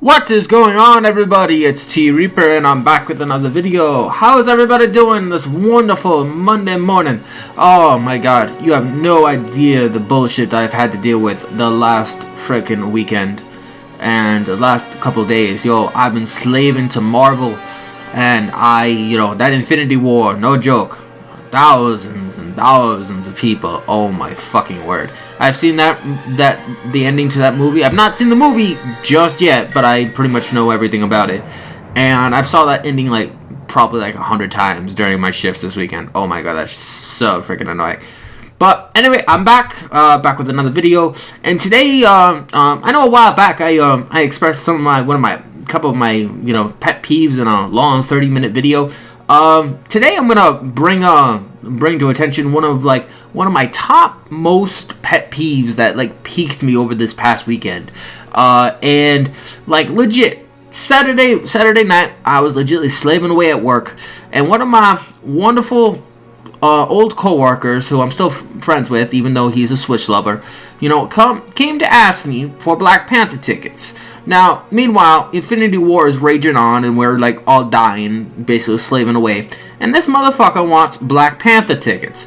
What is going on, everybody? It's T Reaper and I'm back with another video. How is everybody doing this wonderful Monday morning? Oh my god, you have no idea the bullshit I've had to deal with the last freaking weekend and the last couple days. Yo, I've been slaving to Marvel and that Infinity War, no joke. Thousands and thousands of people. Oh my fucking word. I've seen the ending to that movie. I've not seen the movie just yet, but I pretty much know everything about it. And I've saw that ending probably 100 times during my shifts this weekend. Oh my god, that's so freaking annoying. But anyway, I'm back with another video. And today, I know a while back I expressed couple of my pet peeves in a long 30-minute video. Today I'm gonna bring to attention one of my top most pet peeves that piqued me over this past weekend. And legit Saturday night I was legitimately slaving away at work, and one of my wonderful old co-workers, who I'm still friends with even though he's a Switch lover, came to ask me for Black Panther tickets. Now, meanwhile, Infinity War is raging on and we're all dying, basically slaving away. And this motherfucker wants Black Panther tickets.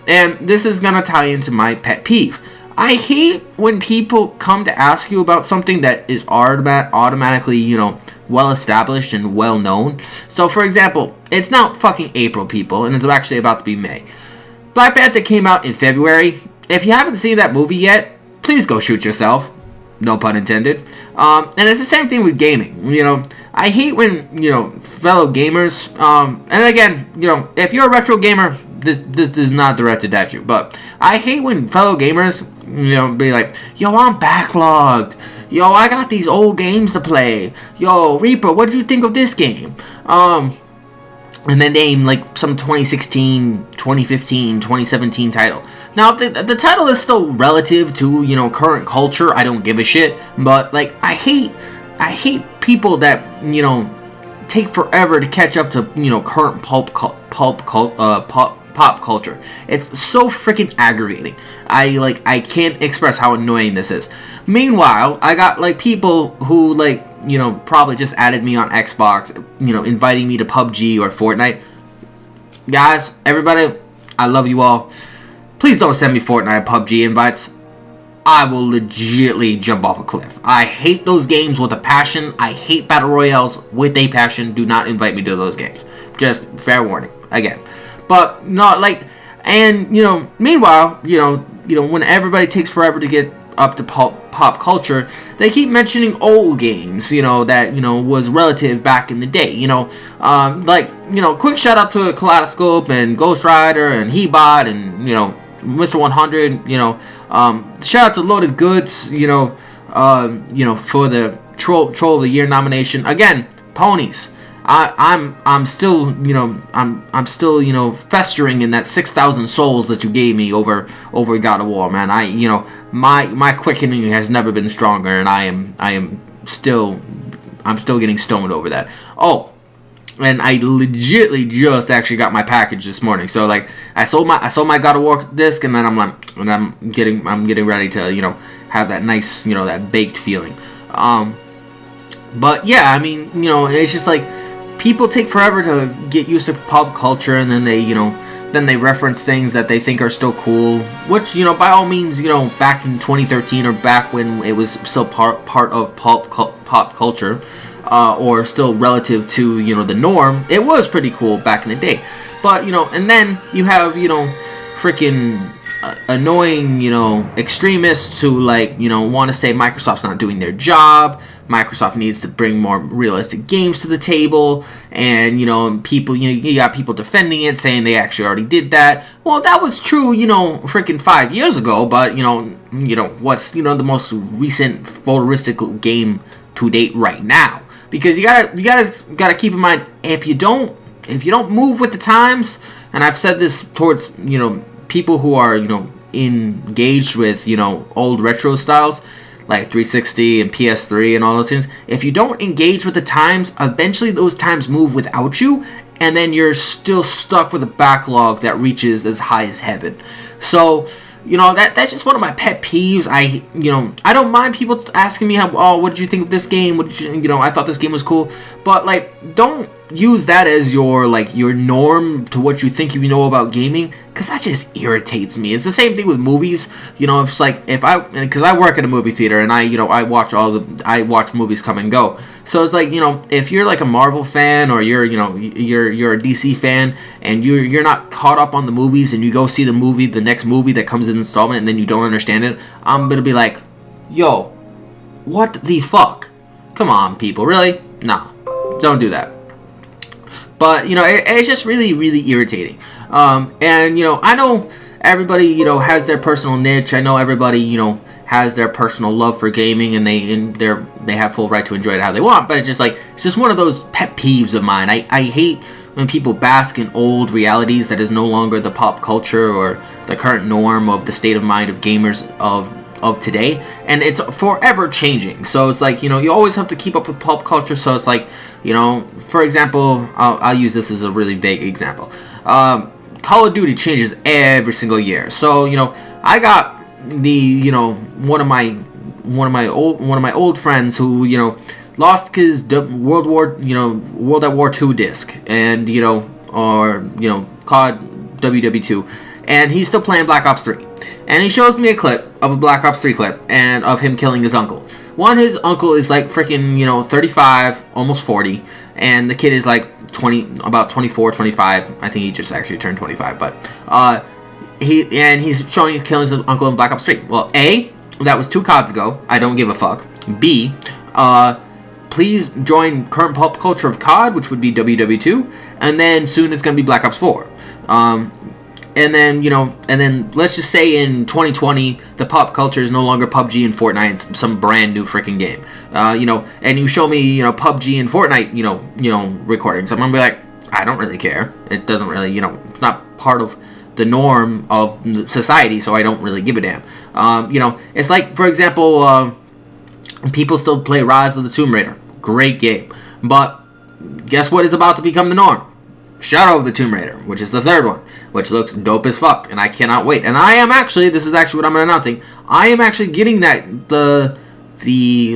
And this is gonna tie into my pet peeve. I hate when people come to ask you about something that is automatically, well established and well known. So, for example, it's now fucking April, people, and it's actually about to be May. Black Panther came out in February. If you haven't seen that movie yet, please go shoot yourself. No pun intended. And it's the same thing with gaming. I hate when, fellow gamers, and again, if you're a retro gamer, this is not directed at you, but I hate when fellow gamers, be like, yo, I'm backlogged. Yo, I got these old games to play. Yo, Reaper, what did you think of this game? And then name some 2016, 2015, 2017 title. Now, if the title is still relative to, current culture, I don't give a shit. But, I hate people that, take forever to catch up to, current pop culture. It's so freaking aggravating. I can't express how annoying this is. Meanwhile, I got, people who, probably just added me on Xbox, inviting me to PUBG or Fortnite. Guys, everybody, I love you all. Please don't send me Fortnite or PUBG invites. I will legitimately jump off a cliff. I hate those games with a passion. I hate battle royales with a passion. Do not invite me to those games. Just fair warning, again. But no, and meanwhile, when everybody takes forever to get up to pop culture, they keep mentioning old games, that was relative back in the day. Quick shout out to Kaleidoscope and Ghost Rider and Hebot and Mr. 100. Shout out to Loaded Goods. For the Troll of the Year nomination. Again, ponies. I'm still festering in that 6,000 souls that you gave me over God of War, man. My quickening has never been stronger, and I'm still getting stoned over that. Oh, and I legitly just actually got my package this morning. So I sold my God of War disc, and then I'm getting ready to have that nice that baked feeling. But yeah, I mean it's just people take forever to get used to pop culture, and then they reference things that they think are still cool, which by all means back in 2013 or back when it was still part of pop culture, or still relative to the norm, it was pretty cool back in the day. But and then you have freaking annoying extremists who want to say Microsoft's not doing their job. Microsoft needs to bring more realistic games to the table, and people you got people defending it, saying they actually already did that. Well, that was true freaking 5 years ago, but what's the most recent futuristic game to date right now? Because you gotta keep in mind, if you don't move with the times, and I've said this towards people who are engaged with old retro styles like 360 and PS3 and all those things. If you don't engage with the times, eventually those times move without you, and then you're still stuck with a backlog that reaches as high as heaven. So you know, that's just one of my pet peeves. I don't mind people asking me what did you think of this game? I thought this game was cool, but like, don't use that as your norm to what you think you know about gaming, because that just irritates me. It's the same thing with movies. It's like, because I work at a movie theater and I watch movies come and go. So it's like, if you're like a Marvel fan, or you're a DC fan, and you're not caught up on the movies, and you go see the next movie that comes in installment, and then you don't understand it, I'm gonna be like, yo, what the fuck? Come on, people, really? No, don't do that. But it's just really, really irritating. And I know everybody has their personal niche. I know everybody has their personal love for gaming, and they have full right to enjoy it how they want. But it's just one of those pet peeves of mine. I hate when people bask in old realities that is no longer the pop culture or the current norm of the state of mind of gamers of today, and it's forever changing. So it's like, you always have to keep up with pop culture. So it's like, for example, I'll use this as a really vague example. Call of Duty changes every single year. So I got one of my old friends who lost his World at War II disc, and COD WW2, and he's still playing Black Ops 3. And he shows me a clip of a Black Ops 3 clip, and of him killing his uncle. His uncle is like freaking 35, almost 40, and the kid is like about 24, 25. I think he just actually turned 25, but he's showing killing his uncle in Black Ops 3. Well, A, that was 2 CODs ago. I don't give a fuck. B, please join current pop culture of COD, which would be WW2, and then soon it's gonna be Black Ops 4. And then let's just say in 2020, the pop culture is no longer PUBG and Fortnite. It's some brand new freaking game. And you show me, PUBG and Fortnite, recordings. I'm gonna be like, I don't really care. It doesn't really, it's not part of the norm of society, so I don't really give a damn. It's like, for example, people still play Rise of the Tomb Raider. Great game. But guess what is about to become the norm? Shadow of the Tomb Raider, which is the third one, which looks dope as fuck, and I cannot wait. And this is actually what I'm announcing, I am actually getting the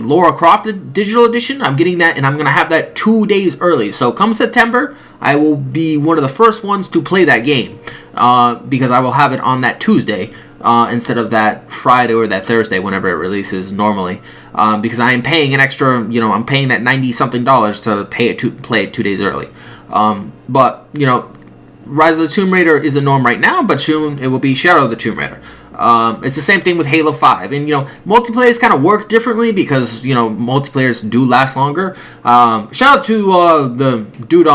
Lara Croft digital edition. I'm getting that, and I'm going to have that 2 days early. So come September, I will be one of the first ones to play that game, because I will have it on that Tuesday, instead of that Friday or that Thursday whenever it releases normally, because I am paying an extra, I'm paying that $90-something to play it 2 days early. But Rise of the Tomb Raider is a norm right now, but soon it will be Shadow of the Tomb Raider. It's the same thing with Halo 5, and multiplayers kind of work differently because multiplayers do last longer. Shout out to the dude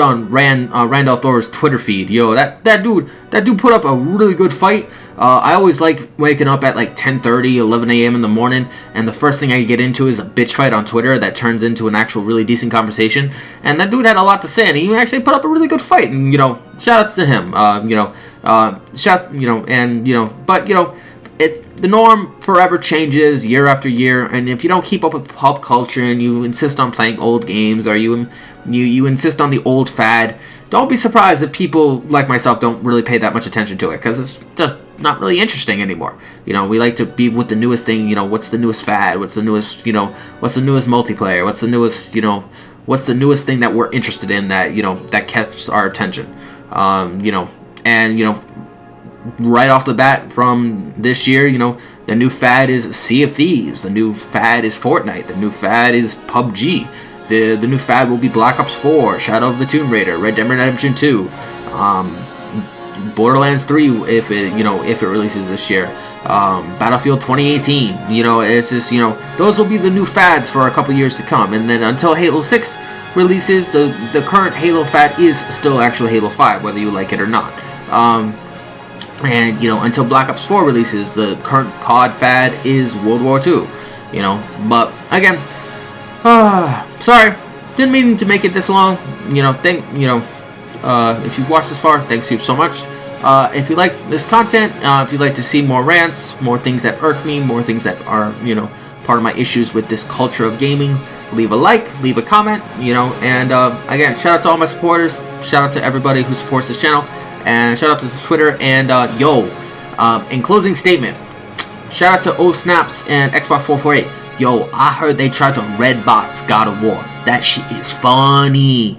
on Randall Thor's Twitter feed. That dude put up a really good fight. I always like waking up at like 10:30, 11 a.m. in the morning, and the first thing I get into is a bitch fight on Twitter that turns into an actual really decent conversation. And that dude had a lot to say, and he actually put up a really good fight. And shout outs to him. The norm forever changes year after year, and if you don't keep up with pop culture and you insist on playing old games, or you insist on the old fad, don't be surprised if people like myself don't really pay that much attention to it, because it's just not really interesting anymore. We like to be with the newest thing. What's the newest fad? What's the newest multiplayer? What's the newest thing that we're interested in that catches our attention? Right off the bat from this year, the new fad is Sea of Thieves. The new fad is Fortnite. The new fad is PUBG. The new fad will be Black Ops 4, Shadow of the Tomb Raider, Red Dead Redemption 2, Borderlands 3 if it releases this year, Battlefield 2018. It's just those will be the new fads for a couple years to come, and then until Halo 6 releases, the current Halo fad is still actually Halo 5, whether you like it or not. And until Black Ops 4 releases, the current COD fad is World War II. But again, sorry, didn't mean to make it this long. If you've watched this far, thanks you so much. If you like this content, if you'd like to see more rants, more things that irk me, more things that are part of my issues with this culture of gaming, leave a like, leave a comment. And again, shout out to all my supporters. Shout out to everybody who supports this channel. And shout out to Twitter, and In closing statement, shout out to O Snaps and Xbox 448. Yo, I heard they tried to red box God of War. That shit is funny.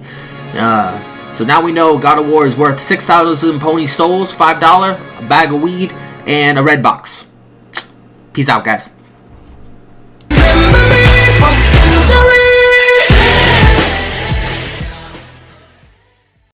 So now we know God of War is worth 6,000 pony souls, $5, a bag of weed, and a red box. Peace out, guys.